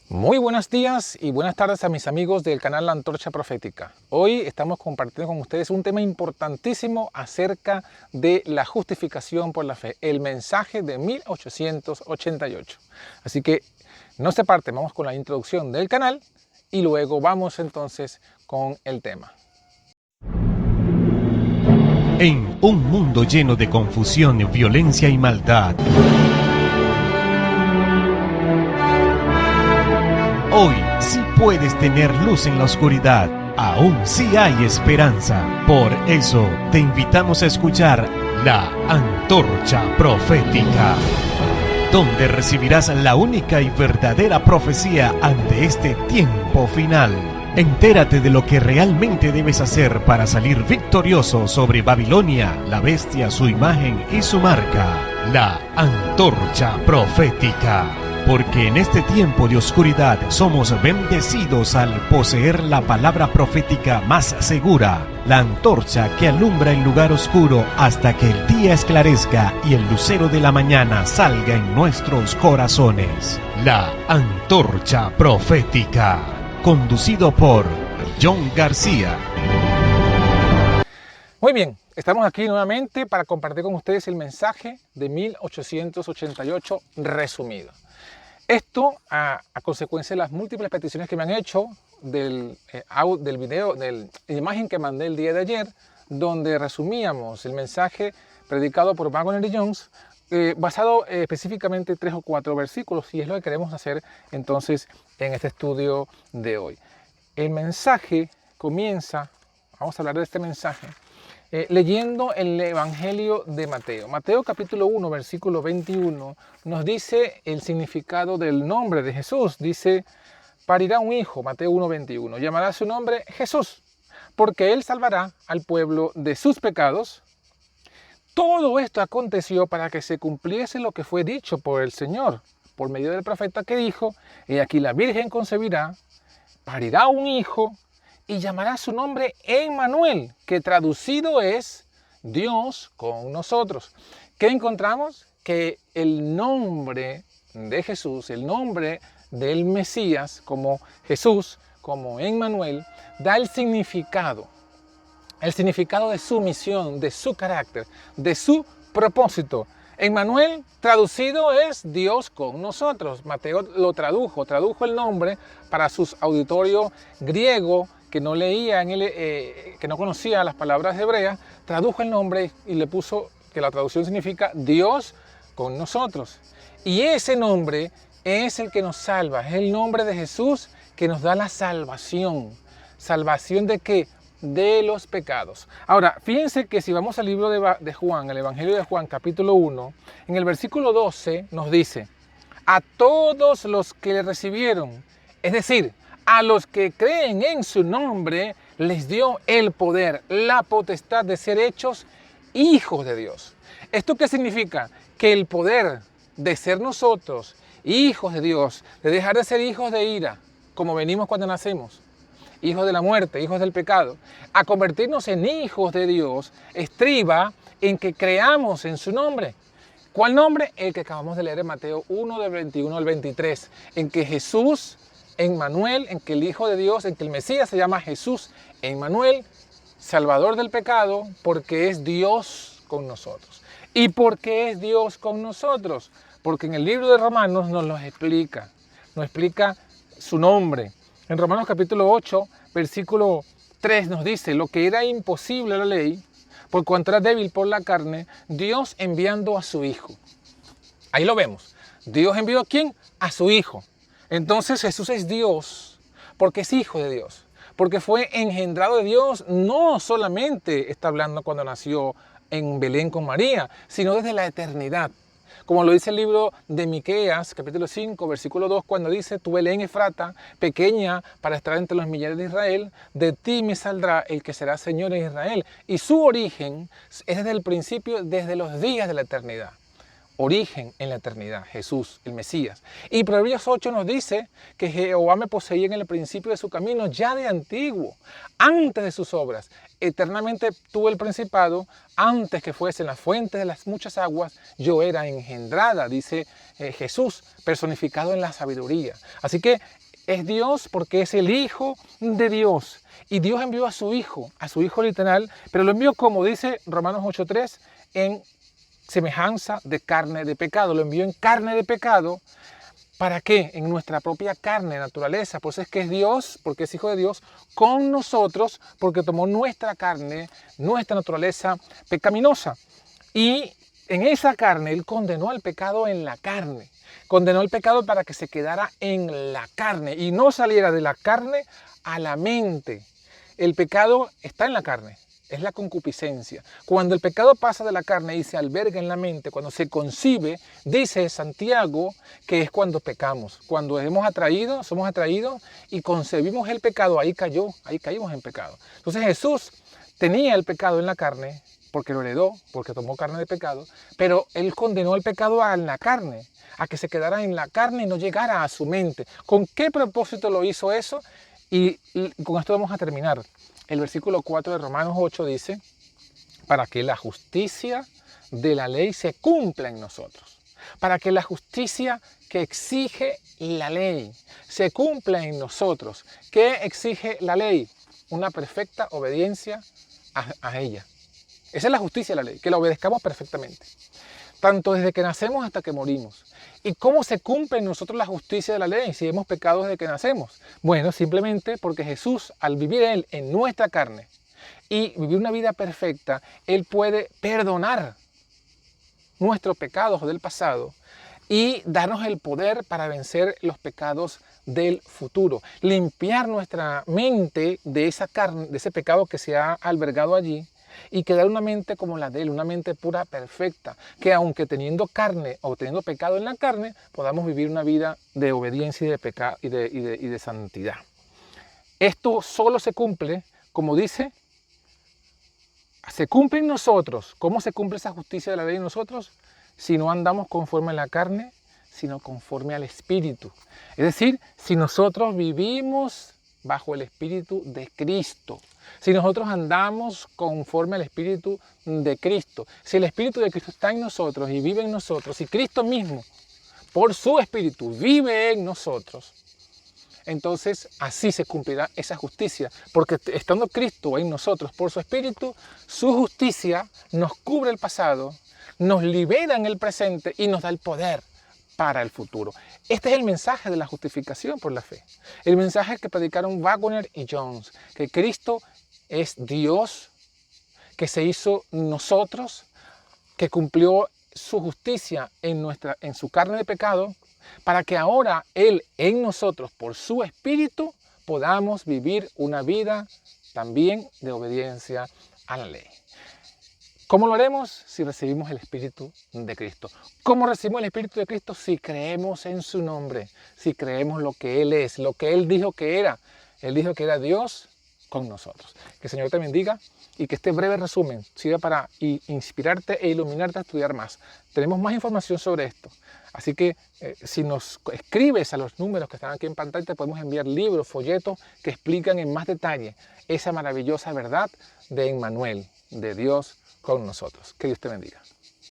Muy buenos días y buenas tardes a mis amigos del canal La Antorcha Profética. Hoy estamos compartiendo con ustedes un tema importantísimo acerca de la justificación por la fe, el mensaje de 1888. Así que no se parte, vamos con la introducción del canal y luego vamos entonces con el tema. En un mundo lleno de confusión, violencia y maldad, hoy sí puedes tener luz en la oscuridad. Aún sí hay esperanza. Por eso te invitamos a escuchar La Antorcha Profética, donde recibirás la única y verdadera profecía ante este tiempo final. Entérate de lo que realmente debes hacer para salir victorioso sobre Babilonia, la bestia, su imagen y su marca. La Antorcha Profética. Porque en este tiempo de oscuridad somos bendecidos al poseer la palabra profética más segura, la antorcha que alumbra el lugar oscuro hasta que el día esclarezca y el lucero de la mañana salga en nuestros corazones. La Antorcha Profética, conducido por John García. Muy bien, estamos aquí nuevamente para compartir con ustedes el mensaje de 1888 resumido. Esto a consecuencia de las múltiples peticiones que me han hecho del video, de la imagen que mandé el día de ayer, donde resumíamos el mensaje predicado por Waggoner y Jones, basado específicamente en 3 o 4 versículos, y es lo que queremos hacer entonces en este estudio de hoy. El mensaje comienza, vamos a hablar de este mensaje, leyendo el Evangelio de Mateo. Mateo capítulo 1, versículo 21, nos dice el significado del nombre de Jesús. Dice, parirá un hijo, Mateo 1, 21, llamará su nombre Jesús, porque él salvará al pueblo de sus pecados. Todo esto aconteció para que se cumpliese lo que fue dicho por el Señor, por medio del profeta que dijo, he aquí la Virgen concebirá, parirá un hijo, y llamará su nombre Emmanuel, que traducido es Dios con nosotros. ¿Qué encontramos? Que el nombre de Jesús, el nombre del Mesías, como Jesús, como Emmanuel, da el significado de su misión, de su carácter, de su propósito. Emmanuel, traducido es Dios con nosotros. Mateo lo tradujo el nombre para sus auditorios griego, que no leía, que no conocía las palabras hebreas, tradujo el nombre y le puso que la traducción significa Dios con nosotros. Y ese nombre es el que nos salva, es el nombre de Jesús que nos da la salvación. ¿Salvación de qué? De los pecados. Ahora, fíjense que si vamos al libro de Juan, el Evangelio de Juan, capítulo 1, en el versículo 12 nos dice, a todos los que le recibieron, es decir, a los que creen en su nombre, les dio el poder, la potestad de ser hechos hijos de Dios. ¿Esto qué significa? Que el poder de ser nosotros hijos de Dios, de dejar de ser hijos de ira, como venimos cuando nacemos, hijos de la muerte, hijos del pecado, a convertirnos en hijos de Dios, estriba en que creamos en su nombre. ¿Cuál nombre? El que acabamos de leer en Mateo 1, del 21 al 23, en que Jesús, Emmanuel, en que el Hijo de Dios, en que el Mesías se llama Jesús, Emmanuel, Salvador del pecado, porque es Dios con nosotros. ¿Y por qué es Dios con nosotros? Porque en el libro de Romanos nos explica su nombre. En Romanos capítulo 8, versículo 3 nos dice, lo que era imposible a la ley, por cuanto era débil por la carne, Dios enviando a su Hijo. Ahí lo vemos. Dios envió ¿a quién? A su Hijo. Entonces Jesús es Dios, porque es Hijo de Dios, porque fue engendrado de Dios, no solamente está hablando cuando nació en Belén con María, sino desde la eternidad. Como lo dice el libro de Miqueas, capítulo 5, versículo 2, cuando dice, tú Belén Efrata, pequeña para estar entre los millares de Israel, de ti me saldrá el que será Señor en Israel. Y su origen es desde el principio, desde los días de la eternidad. origen en la eternidad, Jesús, el Mesías. Y Proverbios 8 nos dice que Jehová me poseía en el principio de su camino, ya de antiguo, antes de sus obras. Eternamente tuve el principado, antes que fuesen las fuentes de las muchas aguas, yo era engendrada, dice Jesús, personificado en la sabiduría. Así que es Dios porque es el Hijo de Dios. Y Dios envió a su Hijo literal, pero lo envió, como dice Romanos 8:3, en semejanza de carne de pecado. Lo envió en carne de pecado. ¿Para qué? En nuestra propia carne, naturaleza. Pues es que es Dios, porque es Hijo de Dios, con nosotros, porque tomó nuestra carne, nuestra naturaleza pecaminosa. Y en esa carne, Él condenó al pecado en la carne. Condenó el pecado para que se quedara en la carne y no saliera de la carne a la mente. El pecado está en la carne. Es la concupiscencia. Cuando el pecado pasa de la carne y se alberga en la mente, cuando se concibe, dice Santiago que es cuando pecamos. Cuando somos atraídos y concebimos el pecado, ahí caímos en pecado. Entonces Jesús tenía el pecado en la carne, porque lo heredó, porque tomó carne de pecado, pero Él condenó el pecado a la carne, a que se quedara en la carne y no llegara a su mente. ¿Con qué propósito lo hizo eso? Y con esto vamos a terminar. El versículo 4 de Romanos 8 dice, para que la justicia de la ley se cumpla en nosotros. Para que la justicia que exige la ley se cumpla en nosotros. ¿Qué exige la ley? Una perfecta obediencia a ella. Esa es la justicia de la ley, que la obedezcamos perfectamente. Tanto desde que nacemos hasta que morimos. ¿Y cómo se cumple en nosotros la justicia de la ley si hemos pecado desde que nacemos? Bueno, simplemente porque Jesús, al vivir Él en nuestra carne y vivir una vida perfecta, Él puede perdonar nuestros pecados del pasado y darnos el poder para vencer los pecados del futuro. Limpiar nuestra mente de esa carne, de ese pecado que se ha albergado allí, y quedar una mente como la de Él, una mente pura, perfecta, que aunque teniendo carne o teniendo pecado en la carne, podamos vivir una vida de obediencia y de pecado y de santidad. Esto solo se cumple, como dice, se cumple en nosotros. ¿Cómo se cumple esa justicia de la ley en nosotros? Si no andamos conforme a la carne, sino conforme al Espíritu. Es decir, si nosotros vivimos bajo el Espíritu de Cristo. Si nosotros andamos conforme al Espíritu de Cristo, si el Espíritu de Cristo está en nosotros y vive en nosotros, si Cristo mismo, por su Espíritu, vive en nosotros, entonces así se cumplirá esa justicia, porque estando Cristo en nosotros por su Espíritu, su justicia nos cubre el pasado, nos libera en el presente y nos da el poder para el futuro. Este es el mensaje de la justificación por la fe. El mensaje que predicaron Wagner y Jones, que Cristo es Dios, que se hizo nosotros, que cumplió su justicia en su carne de pecado, para que ahora Él en nosotros, por su Espíritu, podamos vivir una vida también de obediencia a la ley. ¿Cómo lo haremos? Si recibimos el Espíritu de Cristo. ¿Cómo recibimos el Espíritu de Cristo? Si creemos en su nombre, si creemos lo que Él es, lo que Él dijo que era. Él dijo que era Dios con nosotros. Que el Señor te bendiga y que este breve resumen sirva para inspirarte e iluminarte a estudiar más. Tenemos más información sobre esto. Así que si nos escribes a los números que están aquí en pantalla, te podemos enviar libros, folletos que explican en más detalle esa maravillosa verdad de Emmanuel, de Dios con nosotros. Que Dios te bendiga.